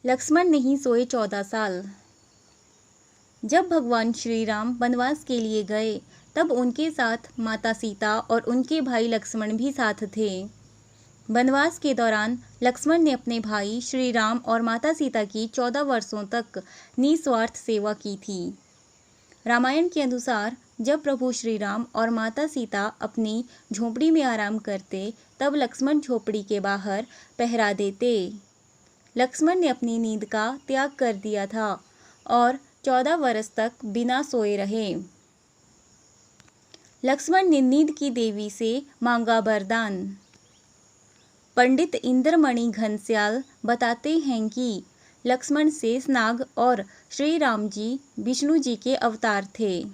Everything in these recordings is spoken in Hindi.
लक्ष्मण नहीं सोए 14 साल। जब भगवान श्री राम वनवास के लिए गए तब उनके साथ माता सीता और उनके भाई लक्ष्मण भी साथ थे। वनवास के दौरान लक्ष्मण ने अपने भाई श्री राम और माता सीता की 14 वर्षों तक निस्वार्थ सेवा की थी। रामायण के अनुसार जब प्रभु श्री राम और माता सीता अपनी झोपड़ी में आराम करते तब लक्ष्मण झोपड़ी के बाहर पहरा देते। लक्ष्मण ने अपनी नींद का त्याग कर दिया था और 14 वर्ष तक बिना सोए रहे। लक्ष्मण ने नींद की देवी से मांगा वरदान। पंडित इंद्रमणि घनश्याल बताते हैं कि लक्ष्मण शेषनाग और श्री राम जी विष्णु जी के अवतार थे।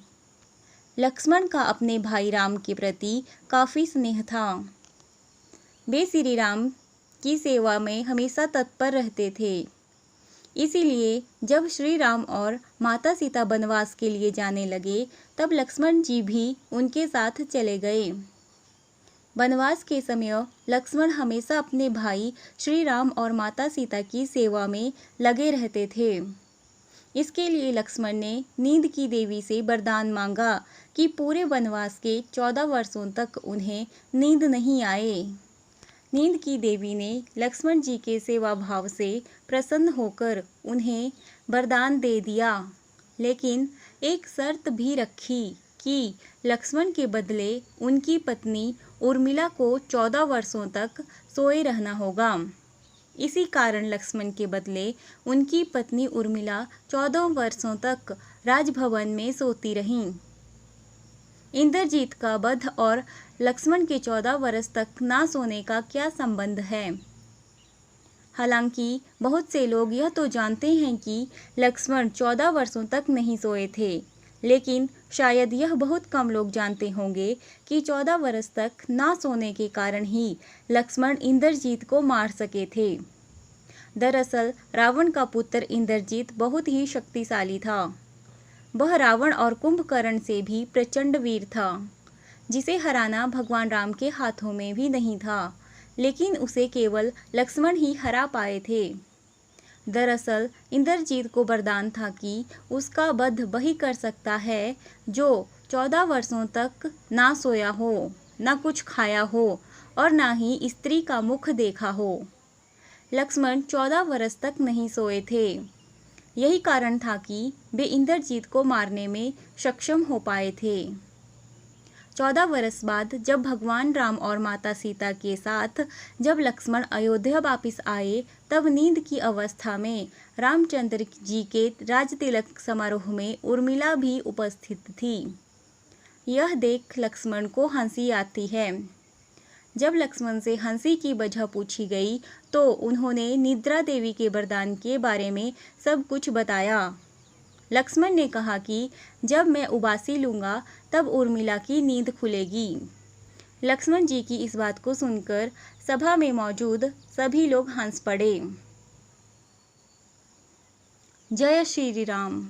लक्ष्मण का अपने भाई राम के प्रति काफ़ी स्नेह था। वे श्री राम की सेवा में हमेशा तत्पर रहते थे। इसीलिए जब श्री राम और माता सीता वनवास के लिए जाने लगे तब लक्ष्मण जी भी उनके साथ चले गए। वनवास के समय लक्ष्मण हमेशा अपने भाई श्री राम और माता सीता की सेवा में लगे रहते थे। इसके लिए लक्ष्मण ने नींद की देवी से वरदान मांगा कि पूरे वनवास के 14 वर्षों तक उन्हें नींद नहीं आए। नींद की देवी ने लक्ष्मण जी के सेवा भाव से प्रसन्न होकर उन्हें वरदान दे दिया, लेकिन एक शर्त भी रखी कि लक्ष्मण के बदले उनकी पत्नी उर्मिला को 14 वर्षों तक सोए रहना होगा। इसी कारण लक्ष्मण के बदले उनकी पत्नी उर्मिला 14 वर्षों तक राजभवन में सोती रहीं। इंद्रजीत का वध और लक्ष्मण के 14 वर्ष तक ना सोने का क्या संबंध है? हालांकि बहुत से लोग यह तो जानते हैं कि लक्ष्मण 14 वर्षों तक नहीं सोए थे, लेकिन शायद यह बहुत कम लोग जानते होंगे कि 14 वर्ष तक ना सोने के कारण ही लक्ष्मण इंद्रजीत को मार सके थे। दरअसल रावण का पुत्र इंद्रजीत बहुत ही शक्तिशाली था। वह रावण और कुंभकर्ण से भी प्रचंड वीर था, जिसे हराना भगवान राम के हाथों में भी नहीं था, लेकिन उसे केवल लक्ष्मण ही हरा पाए थे। दरअसल इंद्रजीत को वरदान था कि उसका वध वही कर सकता है जो 14 वर्षों तक ना सोया हो, ना कुछ खाया हो और ना ही स्त्री का मुख देखा हो। लक्ष्मण 14 वर्ष तक नहीं सोए थे। यही कारण था कि वे इंद्रजीत को मारने में सक्षम हो पाए थे। 14 वर्ष बाद जब भगवान राम और माता सीता के साथ जब लक्ष्मण अयोध्या वापस आए तब नींद की अवस्था में रामचंद्र जी के राजतिलक समारोह में उर्मिला भी उपस्थित थी। यह देख लक्ष्मण को हंसी आती है। जब लक्ष्मण से हंसी की वजह पूछी गई तो उन्होंने निद्रा देवी के वरदान के बारे में सब कुछ बताया। लक्ष्मण ने कहा कि जब मैं उबासी लूँगा तब उर्मिला की नींद खुलेगी। लक्ष्मण जी की इस बात को सुनकर सभा में मौजूद सभी लोग हंस पड़े। जय श्री राम।